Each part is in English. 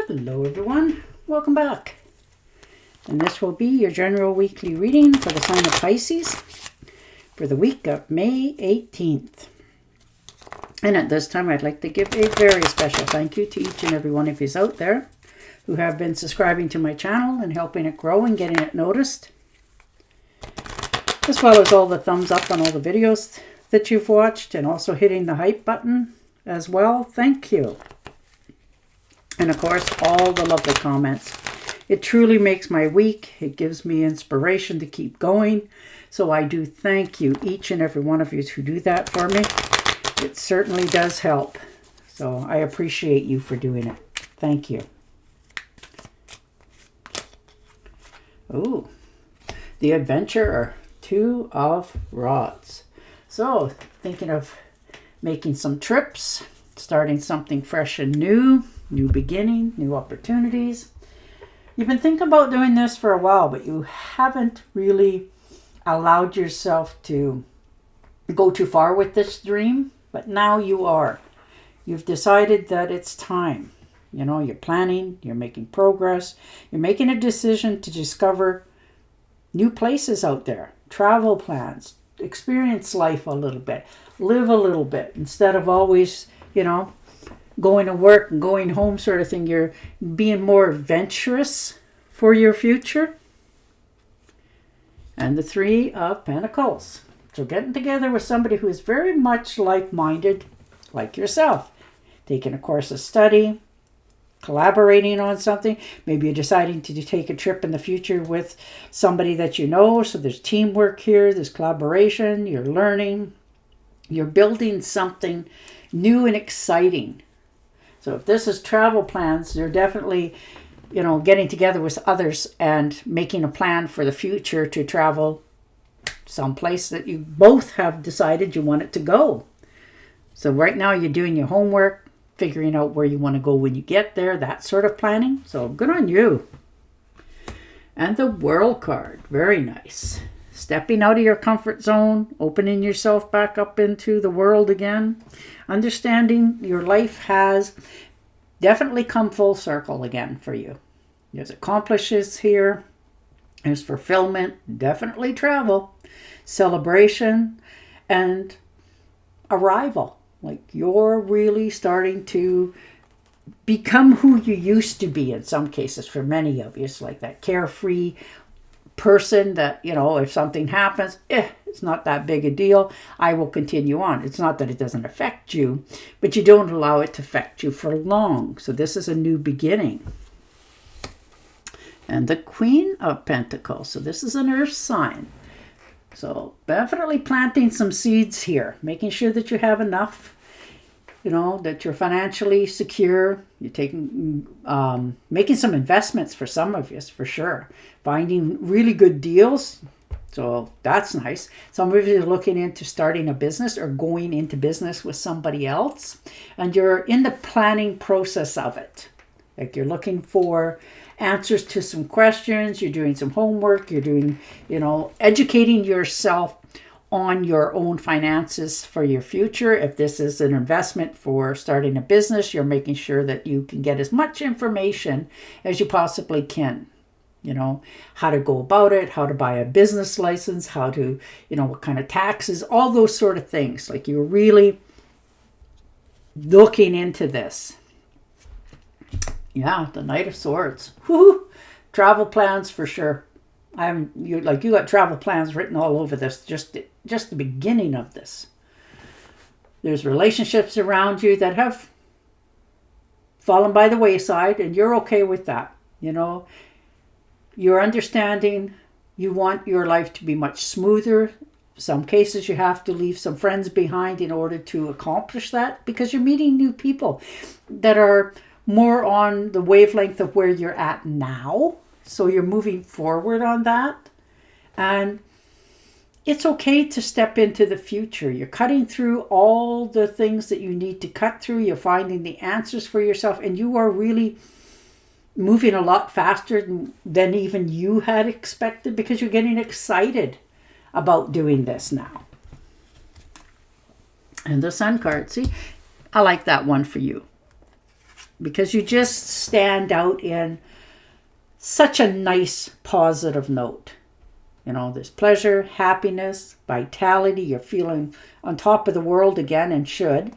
Hello everyone, welcome back. And this will be your general weekly reading for the sign of Pisces for the week of May 18th. And at this time I'd like to give a very special thank you to each and every one of you out there who have been subscribing to my channel and helping it grow and getting it noticed. As well as all the thumbs up on all the videos that you've watched and also hitting the hype button as well. Thank you. And of course, all the lovely comments. It truly makes my week. It gives me inspiration to keep going. So I do thank you, each and every one of you who do that for me. It certainly does help. So I appreciate you for doing it. Thank you. Ooh, the Adventurer, 2 of Rods. So thinking of making some trips, starting something fresh and new. New beginning, new opportunities. You've been thinking about doing this for a while, but you haven't really allowed yourself to go too far with this dream. But now you are. You've decided that it's time. You know, you're planning, you're making progress. You're making a decision to discover new places out there. Travel plans. Experience life a little bit. Live a little bit. Instead of always, you know, going to work and going home sort of thing. You're being more adventurous for your future. And the 3 of Pentacles. So getting together with somebody who is very much like-minded, like yourself. Taking a course of study, collaborating on something. Maybe you're deciding to take a trip in the future with somebody that you know. So there's teamwork here, there's collaboration, you're learning. You're building something new and exciting. So if this is travel plans, you're definitely, you know, getting together with others and making a plan for the future to travel someplace that you both have decided you want it to go. So right now you're doing your homework, figuring out where you want to go when you get there, that sort of planning. So good on you. And the World card, very nice. Stepping out of your comfort zone, opening yourself back up into the world again. Understanding your life has definitely come full circle again for you. There's accomplishes here. There's fulfillment, definitely travel, celebration, and arrival. Like you're really starting to become who you used to be in some cases for many of you. It's like that carefree person that, you know, if something happens, it's not that big a deal. I will continue on. It's not that it doesn't affect you, but you don't allow it to affect you for long. So this is a new beginning. And the Queen of Pentacles. So this is an earth sign. So definitely planting some seeds here, making sure that you have enough, you know, that you're financially secure. You're taking, making some investments for some of you, for sure. Finding really good deals. So that's nice. Some of you are looking into starting a business or going into business with somebody else. And you're in the planning process of it. Like you're looking for answers to some questions. You're doing some homework. You're doing, you know, educating yourself on your own finances for your future. If this is an investment for starting a business, you're making sure that you can get as much information as you possibly can. You know, how to go about it, how to buy a business license, how to, you know, what kind of taxes, all those sort of things. Like you're really looking into this. Yeah, the Knight of Swords. Woo-hoo. Travel plans for sure. You got travel plans written all over this, just the beginning of this. There's relationships around you that have fallen by the wayside, and you're okay with that. You know, you're understanding you want your life to be much smoother. Some cases you have to leave some friends behind in order to accomplish that, because you're meeting new people that are more on the wavelength of where you're at now. So you're moving forward on that. And it's okay to step into the future. You're cutting through all the things that you need to cut through. You're finding the answers for yourself. And you are really moving a lot faster than even you had expected, because you're getting excited about doing this now. And the Sun card, see, I like that one for you. because you just stand out in such a nice positive note. You know, there's pleasure, happiness, vitality. You're feeling on top of the world again, and should.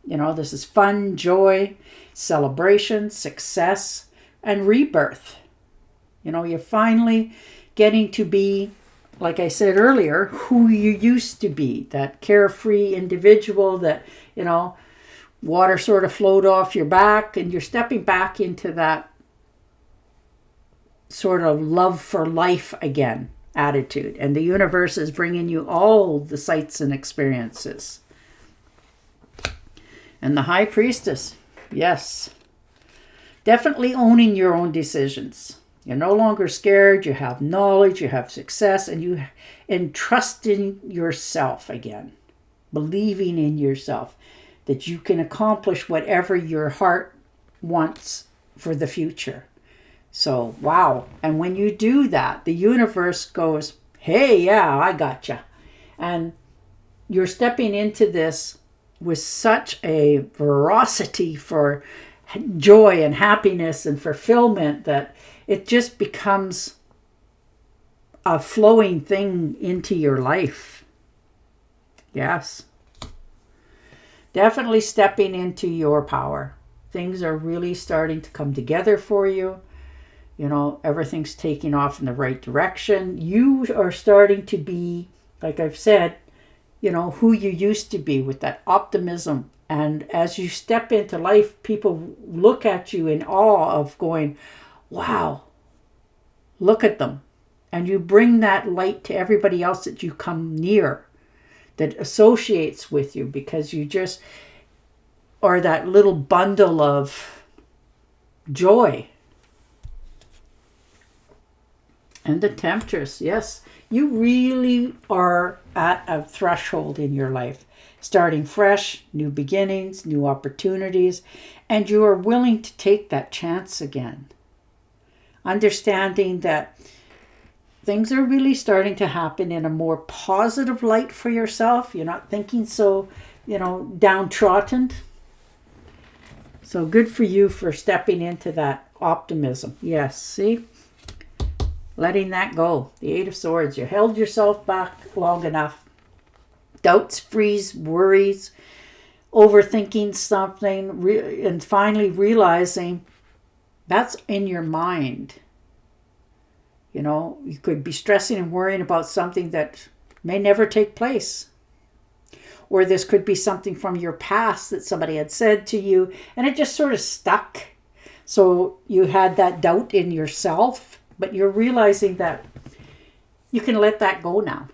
You know, this is fun, joy, celebration, success, and rebirth. You know, you're finally getting to be, like I said earlier, who you used to be. That carefree individual that, you know, water sort of flowed off your back, and you're stepping back into that sort of love for life again attitude. And the universe is bringing you all the sights and experiences. And the High Priestess, yes, definitely owning your own decisions. You're no longer scared, you have knowledge, you have success, and you trust in yourself again. Believing in yourself, that you can accomplish whatever your heart wants for the future. So, wow. And when you do that, the universe goes, hey, yeah, I gotcha. And you're stepping into this with such a veracity for joy and happiness and fulfillment that it just becomes a flowing thing into your life. Yes. Definitely stepping into your power. Things are really starting to come together for you. You know, everything's taking off in the right direction. You are starting to be, like I've said, you know, who you used to be, with that optimism. And as you step into life, people look at you in awe of going, wow, look at them. And you bring that light to everybody else that you come near, that associates with you, because you just are that little bundle of joy. And the Temptress, yes, you really are at a threshold in your life, starting fresh, new beginnings, new opportunities, and you are willing to take that chance again. Understanding that things are really starting to happen in a more positive light for yourself. You're not thinking so, you know, downtrodden. So good for you for stepping into that optimism. Yes, see? Letting that go. The Eight of Swords. You held yourself back long enough. Doubts, freeze, worries, overthinking something, and finally realizing that's in your mind. You know, you could be stressing and worrying about something that may never take place. Or this could be something from your past that somebody had said to you, and it just sort of stuck. So you had that doubt in yourself, but you're realizing that you can let that go now,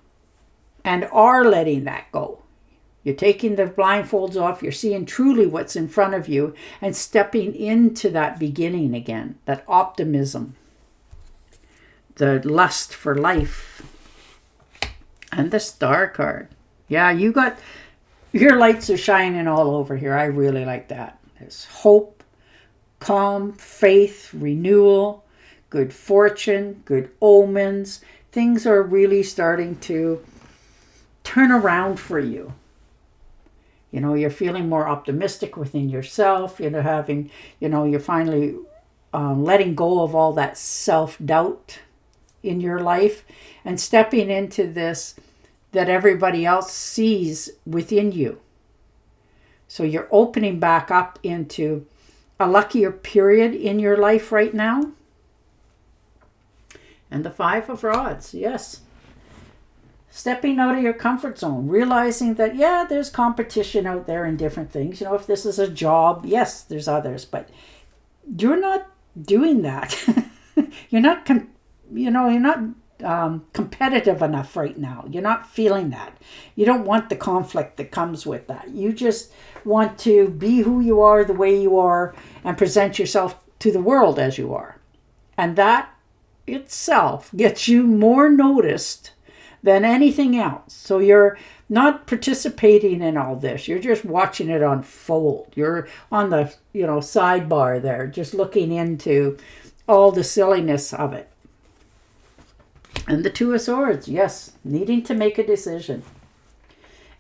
and are letting that go. You're taking the blindfolds off. You're seeing truly what's in front of you and stepping into that beginning again, that optimism, the lust for life. And the Star card. Yeah, you got, your lights are shining all over here. I really like that. There's hope, calm, faith, renewal, good fortune, good omens. Things are really starting to turn around for you. You know, you're feeling more optimistic within yourself. You're finally letting go of all that self-doubt in your life and stepping into this that everybody else sees within you. So you're opening back up into a luckier period in your life right now. And the Five of Rods, yes. Stepping out of your comfort zone, realizing that, yeah, there's competition out there in different things. You know, if this is a job, yes, there's others, but you're not doing that. You're not competitive enough right now. You're not feeling that. You don't want the conflict that comes with that. You just want to be who you are, the way you are, and present yourself to the world as you are. And that itself gets you more noticed than anything else. So you're not participating in all this. You're just watching it unfold. You're on the, sidebar there, just looking into all the silliness of it. And the Two of Swords, yes, needing to make a decision.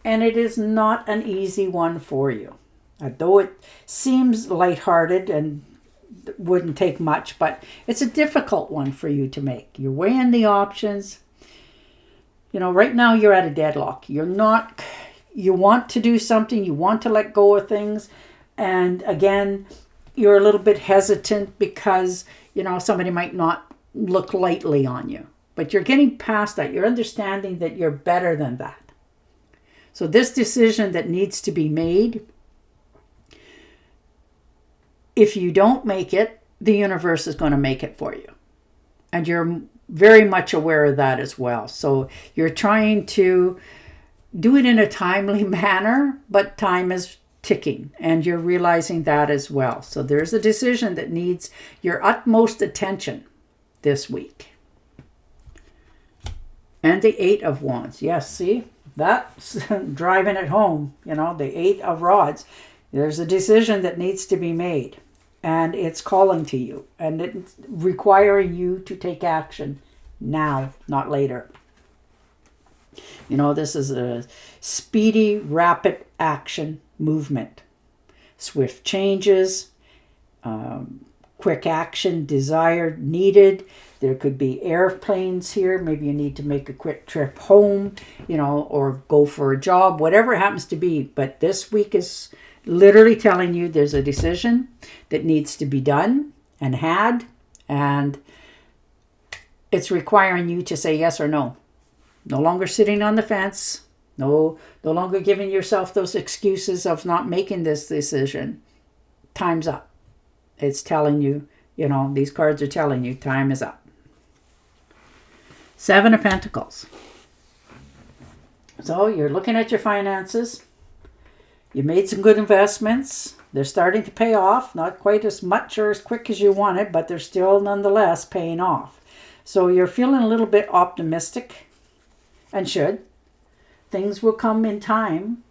And it is not an easy one for you. Though it seems lighthearted and wouldn't take much, but it's a difficult one for you to make. You're weighing the options. Right now you're at a deadlock. You want to do something, you want to let go of things, and again, you're a little bit hesitant because, somebody might not look lightly on you. But you're getting past that. You're understanding that you're better than that. So this decision that needs to be made, if you don't make it, the universe is going to make it for you. And you're very much aware of that as well. So you're trying to do it in a timely manner, but time is ticking, and you're realizing that as well. So there's a decision that needs your utmost attention this week. And the 8 of Wands. Yes, see? That's driving it home. The 8 of Rods. There's a decision that needs to be made. And it's calling to you. And it's requiring you to take action now, not later. This is a speedy, rapid action movement. Swift changes, quick action desired, needed. There could be airplanes here. Maybe you need to make a quick trip home, or go for a job, whatever it happens to be. But this week is literally telling you there's a decision that needs to be done and had, and it's requiring you to say yes or no. No longer sitting on the fence. No longer giving yourself those excuses of not making this decision. Time's up. It's telling you, these cards are telling you time is up. 7 of Pentacles. So you're looking at your finances. You made some good investments. They're starting to pay off. Not quite as much or as quick as you wanted, but they're still nonetheless paying off. So you're feeling a little bit optimistic, and should. Things will come in time,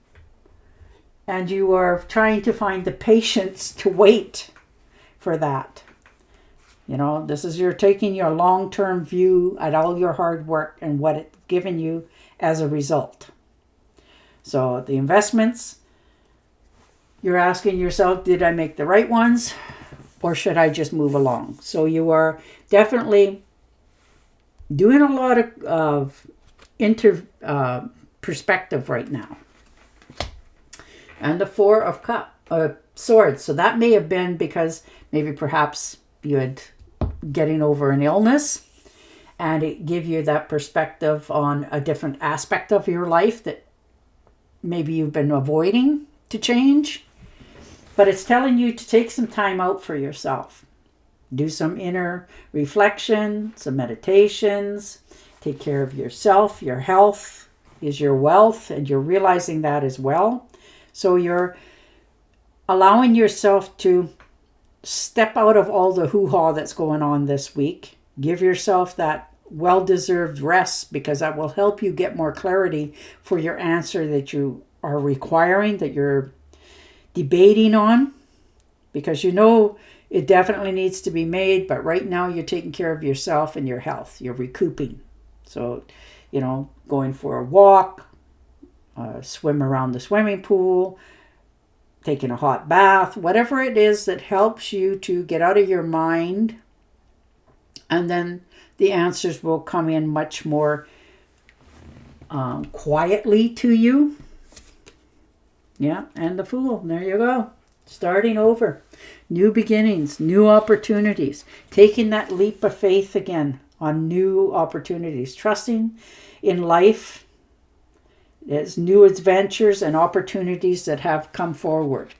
and you are trying to find the patience to wait for that. This is you're taking your long-term view at all your hard work and what it's given you as a result. So the investments, you're asking yourself, did I make the right ones, or should I just move along? So you are definitely doing a lot of perspective right now. And the 4 of Swords. So that may have been because maybe perhaps you had getting over an illness, and it give you that perspective on a different aspect of your life that maybe you've been avoiding to change. But it's telling you to take some time out for yourself. Do some inner reflection, some meditations. Take care of yourself. Your health is your wealth, and you're realizing that as well. So you're allowing yourself to step out of all the hoo-ha that's going on this week. Give yourself that well-deserved rest, because that will help you get more clarity for your answer that you are requiring, that you're debating on, because it definitely needs to be made, but right now you're taking care of yourself and your health. You're recouping. So, going for a walk, swim around the swimming pool, taking a hot bath, whatever it is that helps you to get out of your mind, and then the answers will come in much more quietly to you. Yeah, and the Fool. There you go. Starting over. New beginnings, new opportunities. Taking that leap of faith again on new opportunities. Trusting in life. There's new adventures and opportunities that have come forward.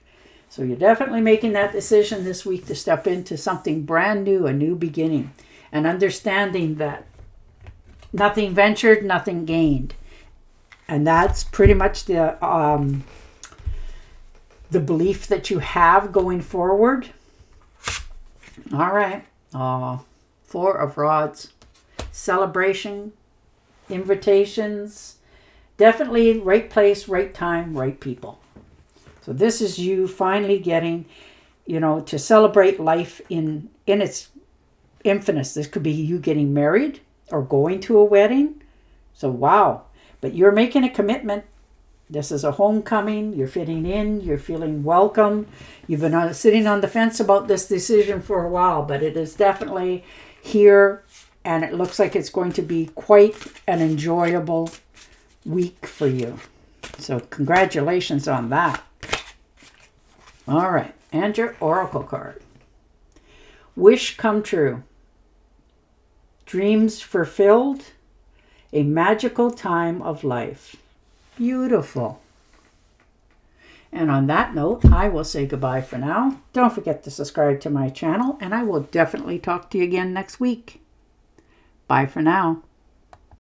So you're definitely making that decision this week to step into something brand new, a new beginning. And understanding that nothing ventured, nothing gained. And that's pretty much the belief that you have going forward. All right. 4 of Rods. Celebration. Invitations. Definitely right place, right time, right people. So this is you finally getting, to celebrate life in its infinite. This could be you getting married or going to a wedding. So wow. But you're making a commitment This is a homecoming. You're fitting in. You're feeling welcome. You've been sitting on the fence about this decision for a while, but it is definitely here, and it looks like it's going to be quite an enjoyable week for you. So congratulations on that. All right, and your oracle card. Wish come true. Dreams fulfilled. A magical time of life. Beautiful. And on that note, I will say goodbye for now. Don't forget to subscribe to my channel, and I will definitely talk to you again next week. Bye for now.